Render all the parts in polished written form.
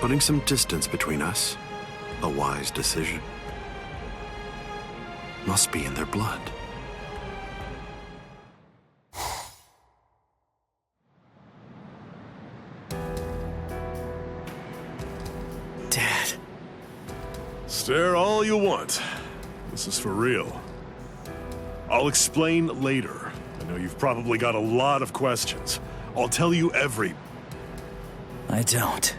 Putting some distance between us, a wise decision. Must be in their blood. Dad. Stare all you want. This is for real. I'll explain later. I know you've probably got a lot of questions. I'll tell you every... I don't.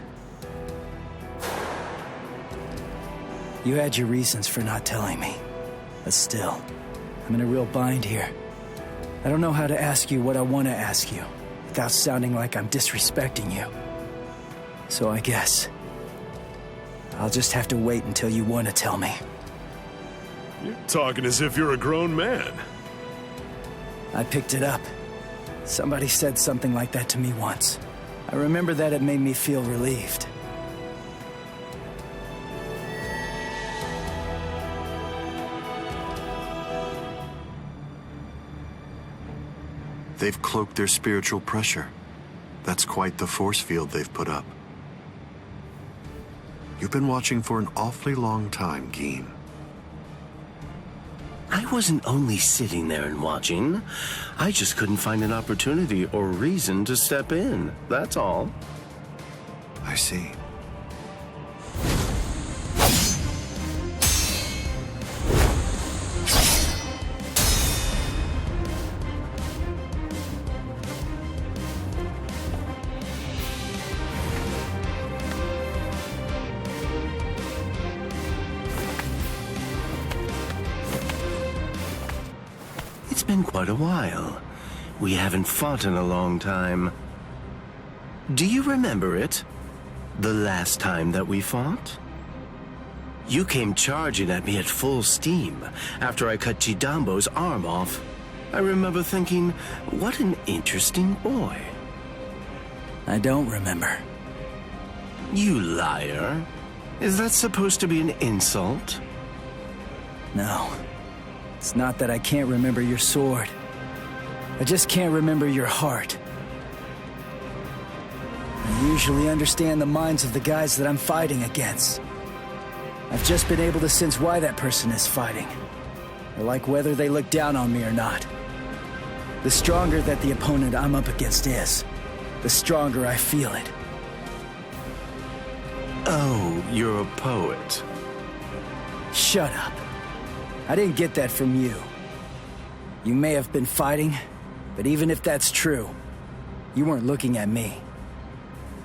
You had your reasons for not telling me. But still, I'm in a real bind here. I don't know how to ask you what I want to ask you, without sounding like I'm disrespecting you. So I guess I'll just have to wait until you want to tell me. You're talking as if you're a grown man. I picked it up. Somebody said something like that to me once. I remember that it made me feel relieved. They've cloaked their spiritual pressure. That's quite the force field they've put up. You've been watching for an awfully long time, Geen. I wasn't only sitting there and watching. I just couldn't find an opportunity or reason to step in. That's all. I see. It's been quite a while. We haven't fought in a long time. Do you remember it? The last time that we fought? You came charging at me at full steam after I cut Chidambo's arm off. I remember thinking, what an interesting boy. I don't remember. You liar. Is that supposed to be an insult? No. It's not that I can't remember your sword. I just can't remember your heart. I usually understand the minds of the guys that I'm fighting against. I've just been able to sense why that person is fighting. I like whether they look down on me or not. The stronger that the opponent I'm up against is, the stronger I feel it. Oh, you're a poet. Shut up. I didn't get that from you. You may have been fighting, but even if that's true, you weren't looking at me.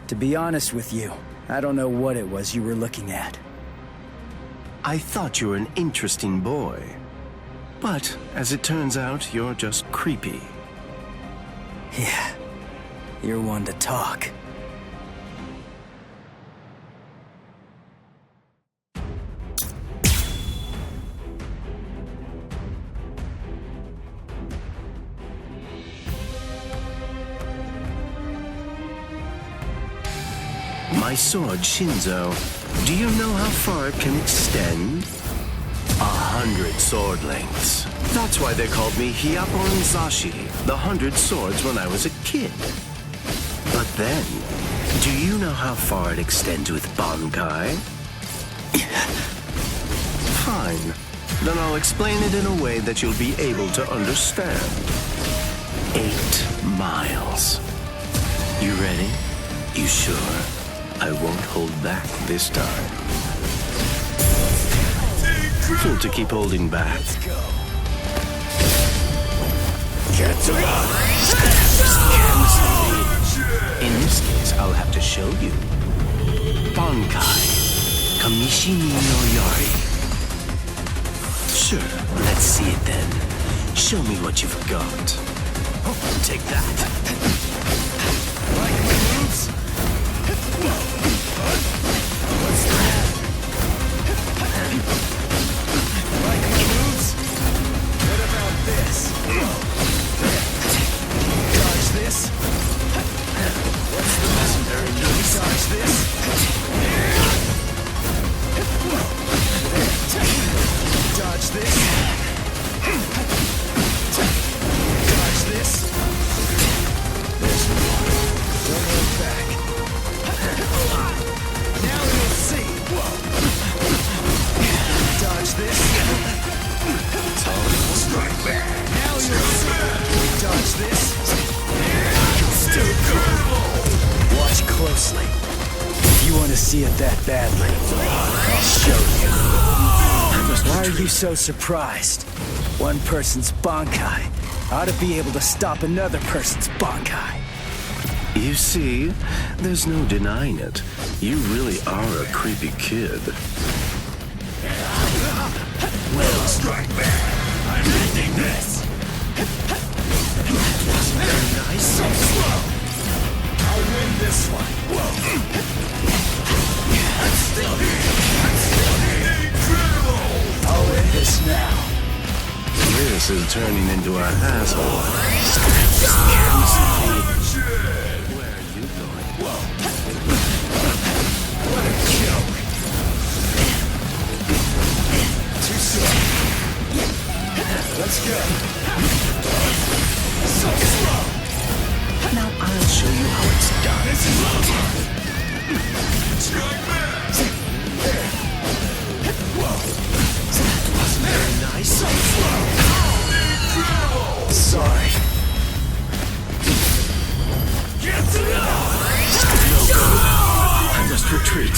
To be honest with you, I don't know what it was you were looking at. I thought you were an interesting boy. But, as it turns out, you're just creepy. Yeah, you're one to talk. My sword, Shinzo, do you know how far it can extend? 100 sword lengths. That's why they called me Hyappon Zashi, the 100 swords when I was a kid. But then, do you know how far it extends with Bankai? Fine. Then I'll explain it in a way that you'll be able to understand. 8 miles. You ready? You sure? I won't hold back this time. Fool to keep holding back. In this case, I'll have to show you. Bankai. Kamishimi no Yari. Sure, let's see it then. Show me what you've got. Take that. Like moves? What's that? Like moves? What about this? Dodge this? What's the legendary move? Dodge this? Dodge this? Dodge this? There's one. it that badly. I'll show you. Why are you so surprised? One person's Bankai ought to be able to stop another person's Bankai. You see, there's no denying it. You really are a creepy kid. Will strike back. I'm ending this. Nice. So slow. I'll win this one. Whoa. I'm still here. Incredible. I'll end this now. This is turning into a hassle. Where are you going? What a joke. Too slow. Let's go. So slow. Now I'll show you how it's done. This is over. Strike back. There. Whoa. Very nice. So slow. Incredible. Sorry. Get to know. I must retreat.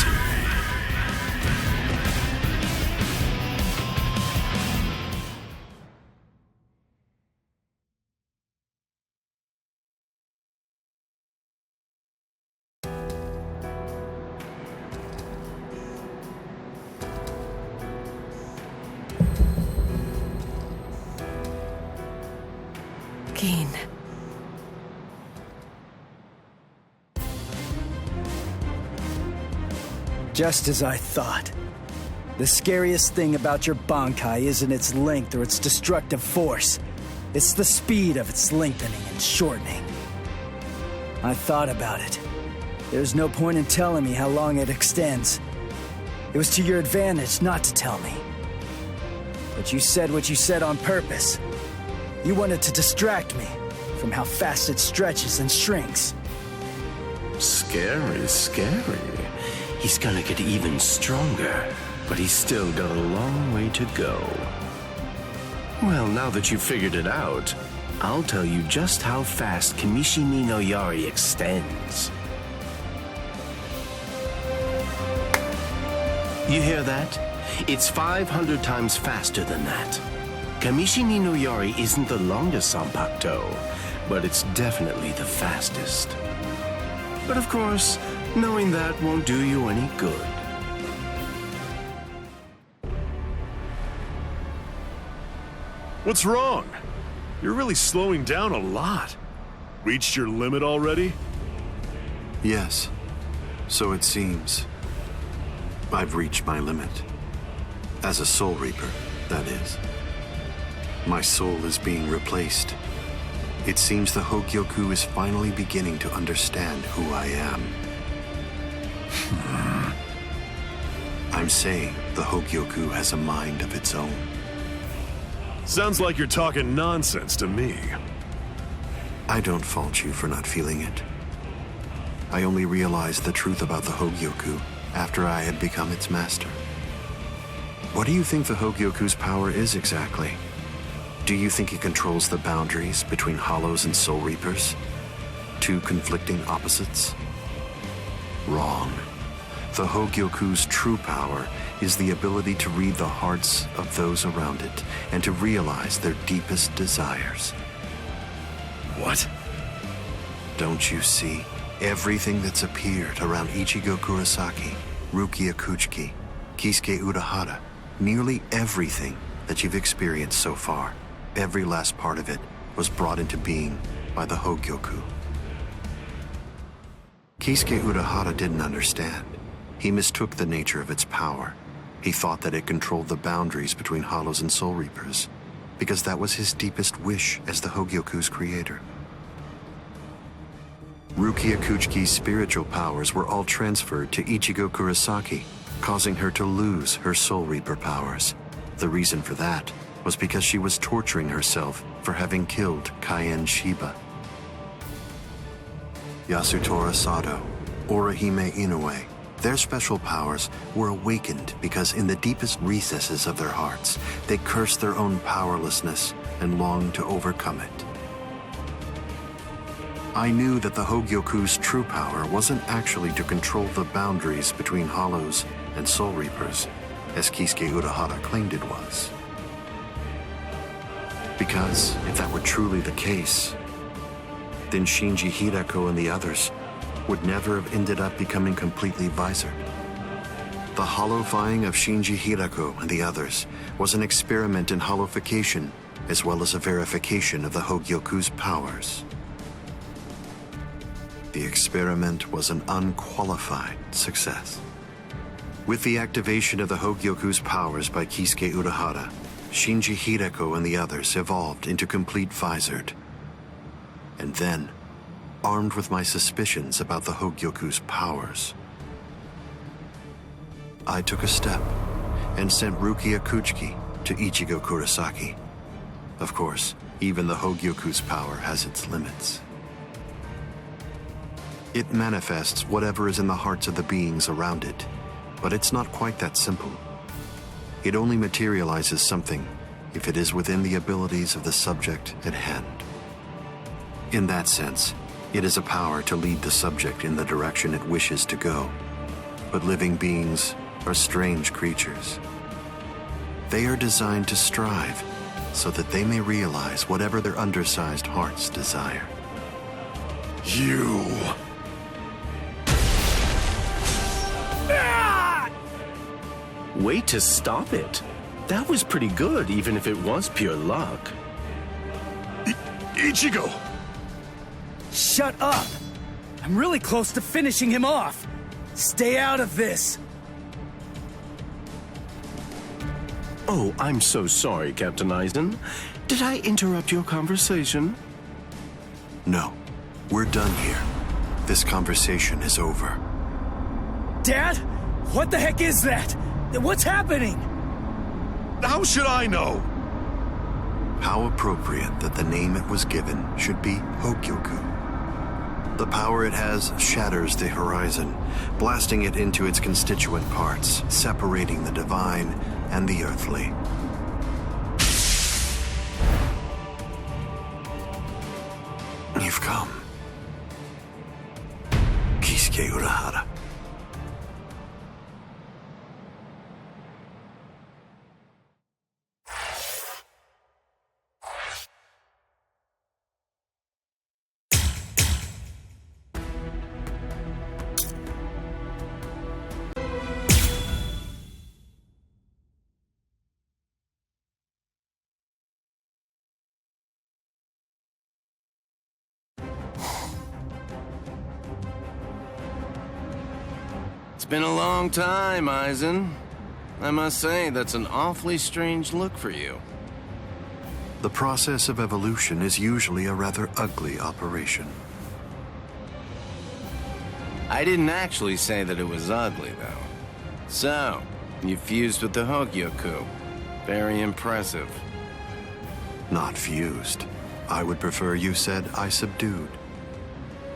Keen. Just as I thought. The scariest thing about your Bankai isn't its length or its destructive force. It's the speed of its lengthening and shortening. I thought about it. There's no point in telling me how long it extends. It was to your advantage not to tell me. But you said what you said on purpose. You wanted to distract me from how fast it stretches and shrinks. Scary, scary. He's gonna get even stronger, but he's still got a long way to go. Well, now that you've figured it out, I'll tell you just how fast Kamishi ni no Yari extends. You hear that? It's 500 times faster than that. Kamishi ni no Yari isn't the longest Sanpakuto, but it's definitely the fastest. But of course, knowing that won't do you any good. What's wrong? You're really slowing down a lot. Reached your limit already? Yes, so it seems. I've reached my limit. As a Soul Reaper, that is. My soul is being replaced. It seems the Hogyoku is finally beginning to understand who I am. I'm saying the Hogyoku has a mind of its own. Sounds like you're talking nonsense to me. I don't fault you for not feeling it. I only realized the truth about the Hogyoku after I had become its master. What do you think the Hogyoku's power is exactly? Do you think it controls the boundaries between Hollows and Soul Reapers? Two conflicting opposites? Wrong. The Hogyoku's true power is the ability to read the hearts of those around it and to realize their deepest desires. What? Don't you see? Everything that's appeared around Ichigo Kurosaki, Rukia Kuchiki, Kisuke Urahara, nearly everything that you've experienced so far, every last part of it was brought into being by the Hogyoku. Kisuke Urahara didn't understand. He mistook the nature of its power. He thought that it controlled the boundaries between Hollows and Soul Reapers, because that was his deepest wish as the Hogyoku's creator. Rukia Kuchiki's spiritual powers were all transferred to Ichigo Kurosaki, causing her to lose her Soul Reaper powers. The reason for that was because she was torturing herself for having killed Kaien Shiba. Yasutora Sado, Orihime Inoue, their special powers were awakened because in the deepest recesses of their hearts, they cursed their own powerlessness and longed to overcome it. I knew that the Hogyoku's true power wasn't actually to control the boundaries between Hollows and Soul Reapers, as Kisuke Urahara claimed it was. Because if that were truly the case, then Shinji Hideko and the others would never have ended up becoming completely visored. The hollowifying of Shinji Hideko and the others was an experiment in hollowification, as well as a verification of the Hogyoku's powers. The experiment was an unqualified success. With the activation of the Hogyoku's powers by Kisuke Urahara, Shinji Hideko and the others evolved into complete visored. And then, armed with my suspicions about the Hogyoku's powers, I took a step and sent Rukia Kuchiki to Ichigo Kurosaki. Of course, even the Hogyoku's power has its limits. It manifests whatever is in the hearts of the beings around it, but it's not quite that simple. It only materializes something if it is within the abilities of the subject at hand. In that sense, it is a power to lead the subject in the direction it wishes to go. But living beings are strange creatures. They are designed to strive so that they may realize whatever their undersized hearts desire. You... Way to stop it. That was pretty good, even if it was pure luck. Ichigo! Shut up! I'm really close to finishing him off. Stay out of this. Oh, I'm so sorry, Captain Eisen. Did I interrupt your conversation? No, we're done here. This conversation is over. Dad? What the heck is that? What's happening? How should I know? How appropriate that the name it was given should be Hogyoku. The power it has shatters the horizon, blasting it into its constituent parts, separating the divine and the earthly. You've come. Kisuke Urahara. It's been a long time, Eisen. I must say, that's an awfully strange look for you. The process of evolution is usually a rather ugly operation. I didn't actually say that it was ugly, though. So, you fused with the Hogyoku. Very impressive. Not fused. I would prefer you said I subdued.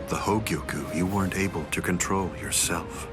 The Hogyoku you weren't able to control yourself.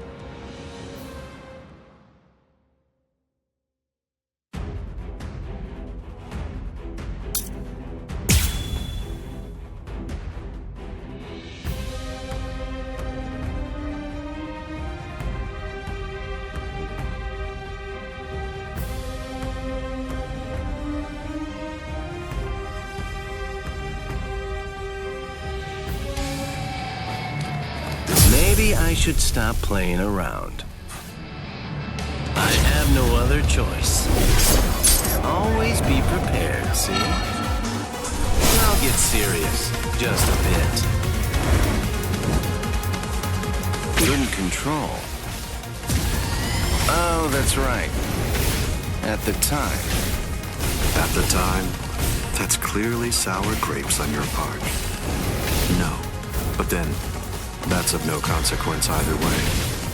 Maybe I should stop playing around. I have no other choice. Always be prepared, see? I'll get serious, just a bit. Couldn't control. Oh, that's right. At the time. At the time, that's clearly sour grapes on your part. No, but then, that's of no consequence either way.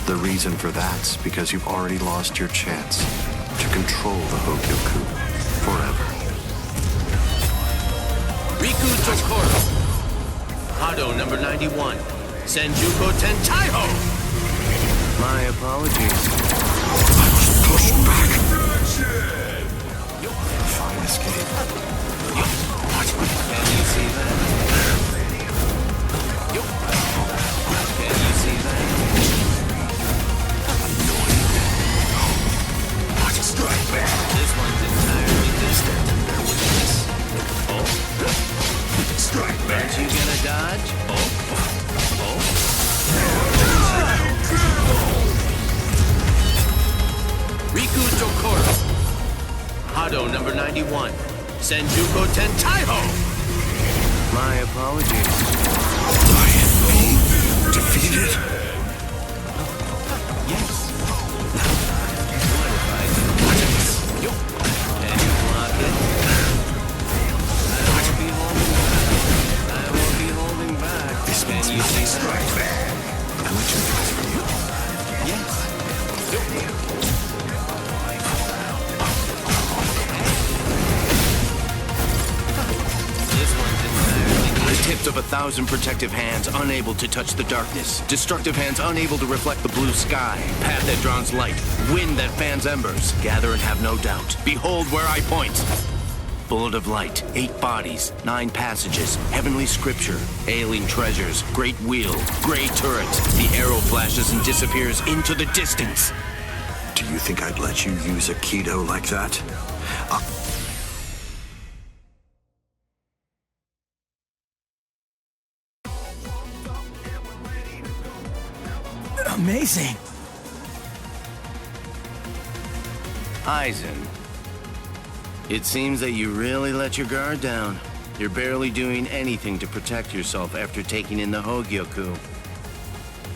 The reason for that's because you've already lost your chance to control the Hogyoku forever. Riku Tokoro. Hado number 91. Senjuko Tentaiho. My apologies. I was pushed back. Fine escape. Can you see that? Hado number 91. Senjuko Tentaiho! My apologies. I am being defeated. Yes. Can you block it? I won't be holding back. This Can makes you me see strike back. I let you pass from you. Yes. This one's entirely the tips of 1,000 protective hands unable to touch the darkness. Destructive hands unable to reflect the blue sky. Path that draws light. Wind that fans embers. Gather and have no doubt. Behold where I point. Bullet of light, 8 bodies, 9 passages, heavenly scripture, alien treasures, great wheel, gray turret. The arrow flashes and disappears into the distance. Do you think I'd let you use a Kido like that? Amazing. Aizen, it seems that you really let your guard down. You're barely doing anything to protect yourself after taking in the Hogyoku.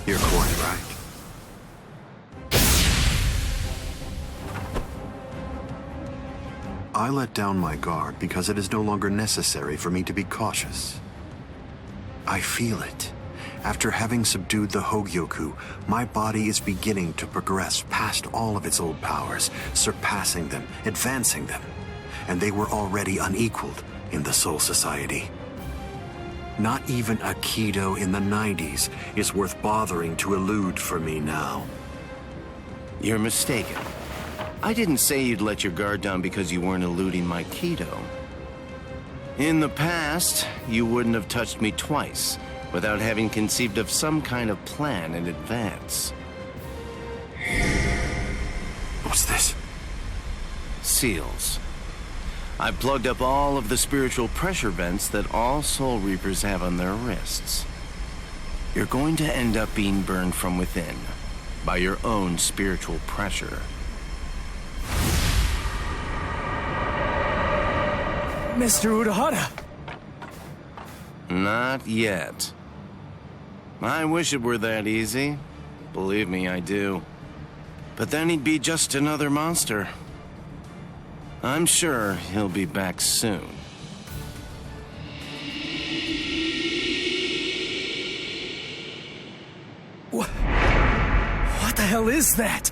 You're quite right. I let down my guard because it is no longer necessary for me to be cautious. I feel it. After having subdued the Hogyoku, my body is beginning to progress past all of its old powers, surpassing them, advancing them. And they were already unequaled in the Soul Society. Not even a Kido in the 90s is worth bothering to elude for me now. You're mistaken. I didn't say you'd let your guard down because you weren't eluding my Kido. In the past, you wouldn't have touched me twice without having conceived of some kind of plan in advance. What's this? Seals. I've plugged up all of the spiritual pressure vents that all Soul Reapers have on their wrists. You're going to end up being burned from within by your own spiritual pressure. Mr. Urahara. Not yet. I wish it were that easy. Believe me, I do. But then he'd be just another monster. I'm sure he'll be back soon. What the hell is that?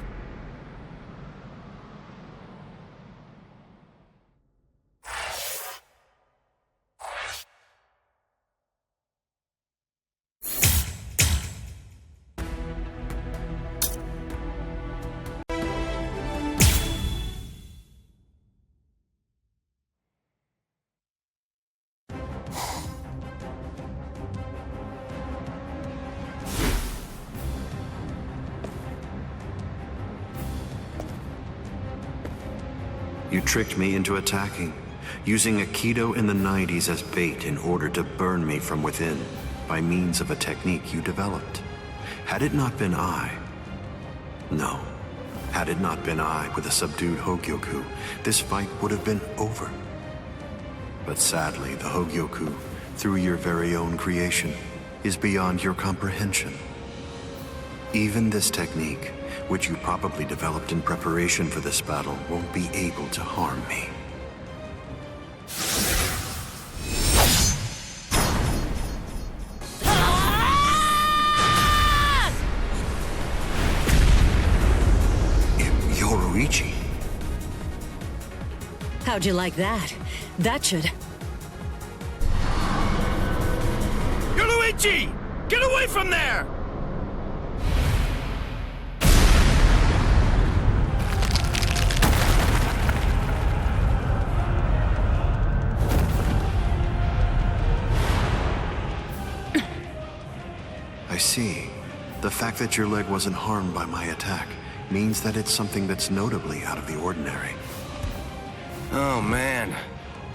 You tricked me into attacking, using a Kido in the 90s as bait in order to burn me from within by means of a technique you developed. Had it not been I... No. Had it not been I with a subdued Hogyoku, this fight would have been over. But sadly, the Hogyoku, through your very own creation, is beyond your comprehension. Even this technique, which you probably developed in preparation for this battle, won't be able to harm me. Yoruichi. How'd you like that? That should... Yoruichi! Get away from there! I see. The fact that your leg wasn't harmed by my attack means that it's something that's notably out of the ordinary. Oh man,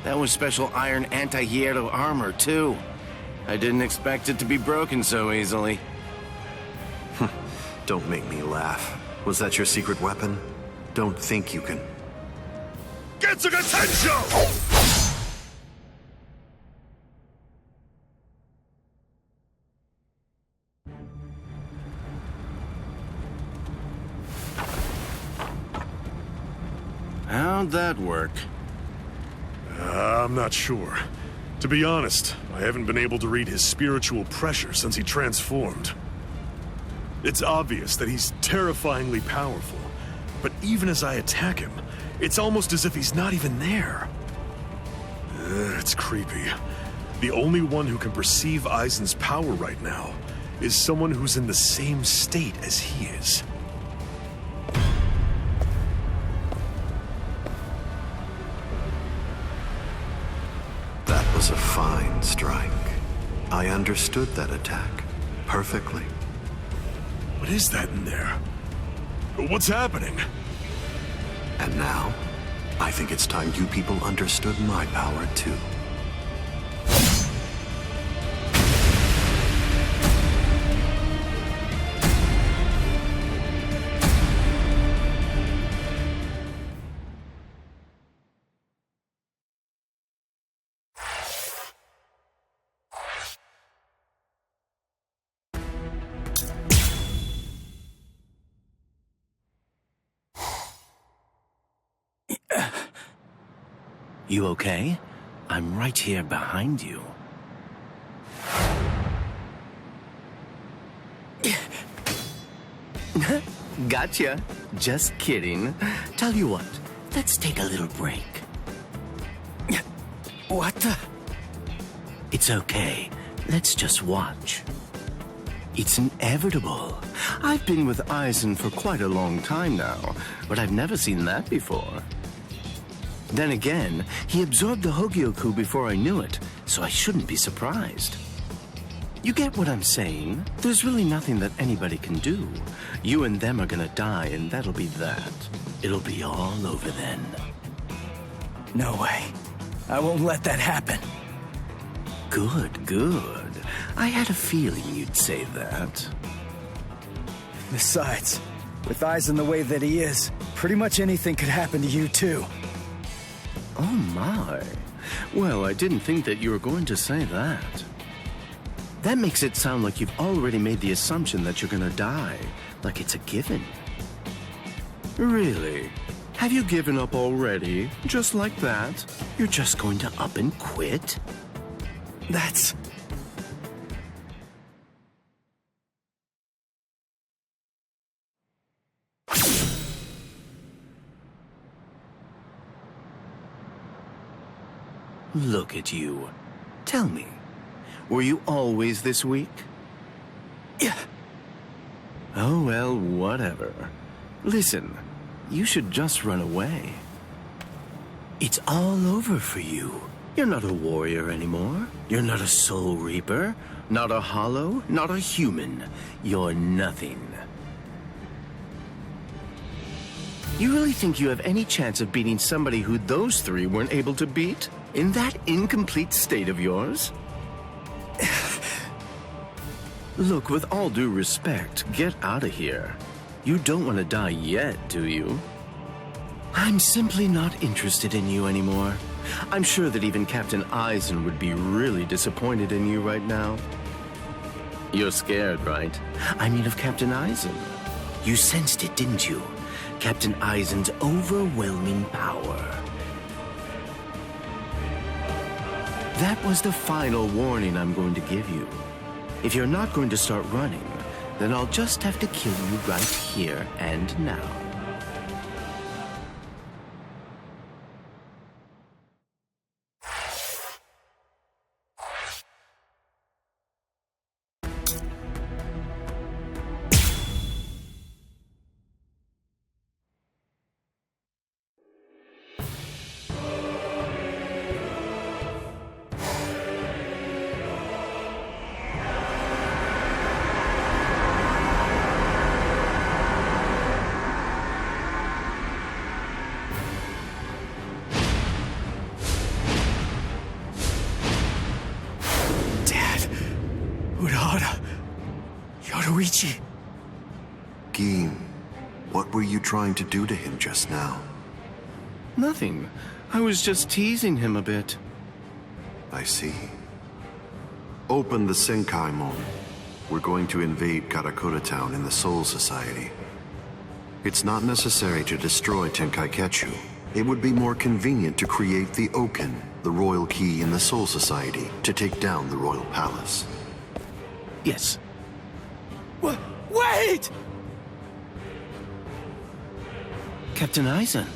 that was special iron anti-hierro armor too. I didn't expect it to be broken so easily. Don't make me laugh. Was that your secret weapon? Don't think you can... Getsuga Tensho! How'd that work? I'm not sure. To be honest, I haven't been able to read his spiritual pressure since he transformed. It's obvious that he's terrifyingly powerful, but even as I attack him, it's almost as if he's not even there. It's creepy. The only one who can perceive Aizen's power right now is someone who's in the same state as he is. That was a fine strike. I understood that attack perfectly. What is that in there? What's happening? And now, I think it's time you people understood my power too. You okay? I'm right here behind you. Gotcha. Just kidding. Tell you what, let's take a little break. What the? It's okay. Let's just watch. It's inevitable. I've been with Aizen for quite a long time now, but I've never seen that before. Then again, he absorbed the Hogyoku before I knew it, so I shouldn't be surprised. You get what I'm saying? There's really nothing that anybody can do. You and them are gonna die, and that'll be that. It'll be all over then. No way. I won't let that happen. Good, good. I had a feeling you'd say that. Besides, with Aizen the way that he is, pretty much anything could happen to you too. Oh my. Well, I didn't think that you were going to say that. That makes it sound like you've already made the assumption that you're gonna die, like it's a given. Really? Have you given up already? Just like that? You're just going to up and quit? That's... Look at you. Tell me, were you always this weak? Yeah. Oh, well, whatever. Listen, you should just run away. It's all over for you. You're not a warrior anymore. You're not a soul reaper, not a hollow, not a human. You're nothing. You really think you have any chance of beating somebody who those three weren't able to beat? In that incomplete state of yours? Look, with all due respect, get out of here. You don't want to die yet, do you? I'm simply not interested in you anymore. I'm sure that even Captain Aizen would be really disappointed in you right now. You're scared, right? I mean of Captain Aizen. You sensed it, didn't you? Captain Aizen's overwhelming power. That was the final warning I'm going to give you. If you're not going to start running, then I'll just have to kill you right here and now. Yoruichi. Gin, what were you trying to do to him just now? Nothing. I was just teasing him a bit. I see. Open the Senkaimon. We're going to invade Karakura Town in the Soul Society. It's not necessary to destroy Tenkaiketsu. It would be more convenient to create the Awaken, the royal key in the Soul Society, to take down the royal palace. Yes. Wait! Captain Eisen.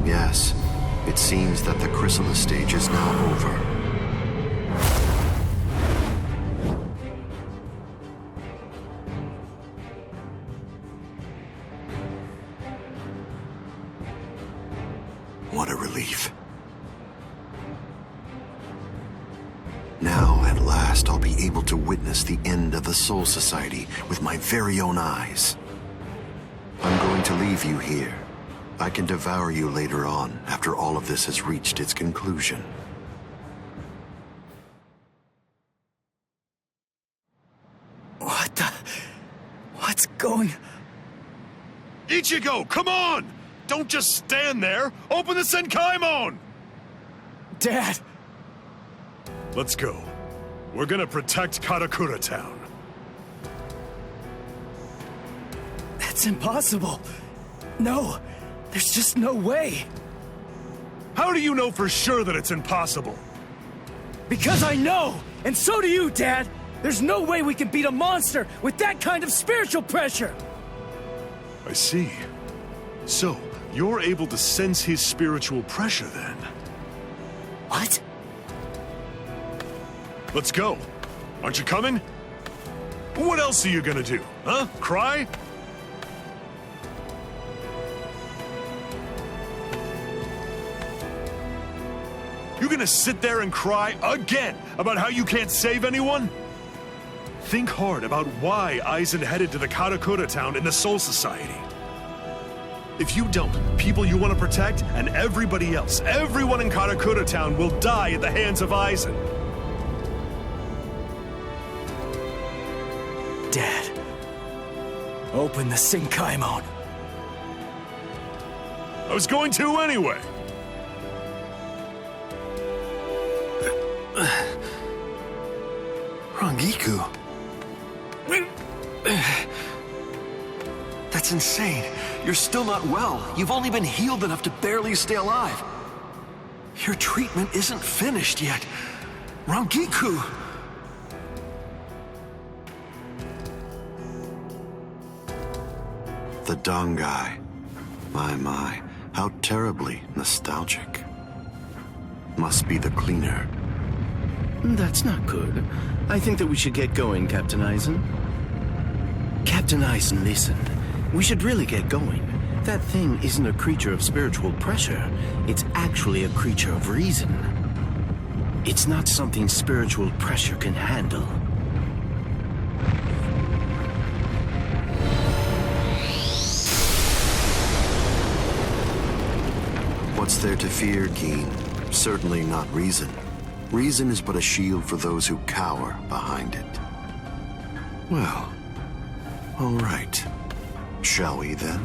Yes, it seems that the chrysalis stage is now over. What a relief. Now, at last, I'll be able to witness the end of the Soul Society with my very own eyes. I'm going to leave you here. I can devour you later on, after all of this has reached its conclusion. What's going... Ichigo, come on! Don't just stand there! Open the Senkaimon! Dad! Let's go. We're gonna protect Karakura Town. That's impossible. No, there's just no way. How do you know for sure that it's impossible? Because I know, and so do you, Dad. There's no way we can beat a monster with that kind of spiritual pressure. I see. So, you're able to sense his spiritual pressure then? What? Let's go. Aren't you coming? What else are you gonna do, huh? Cry? You gonna sit there and cry again about how you can't save anyone? Think hard about why Eisen headed to the Karakura Town in the Soul Society. If you don't, people you want to protect and everybody else, everyone in Karakura Town will die at the hands of Eisen. Dad, open the Senkaimon. I was going to anyway. Rangiku. That's insane. You're still not well. You've only been healed enough to barely stay alive. Your treatment isn't finished yet. Rangiku! The Dangai. My, how terribly nostalgic. Must be the cleaner. That's not good. I think that we should get going, Captain Eisen. Captain Eisen, listen. We should really get going. That thing isn't a creature of spiritual pressure. It's actually a creature of reason. It's not something spiritual pressure can handle. What's there to fear, Keen? Certainly not reason. Reason is but a shield for those who cower behind it. Well, all right. Shall we then?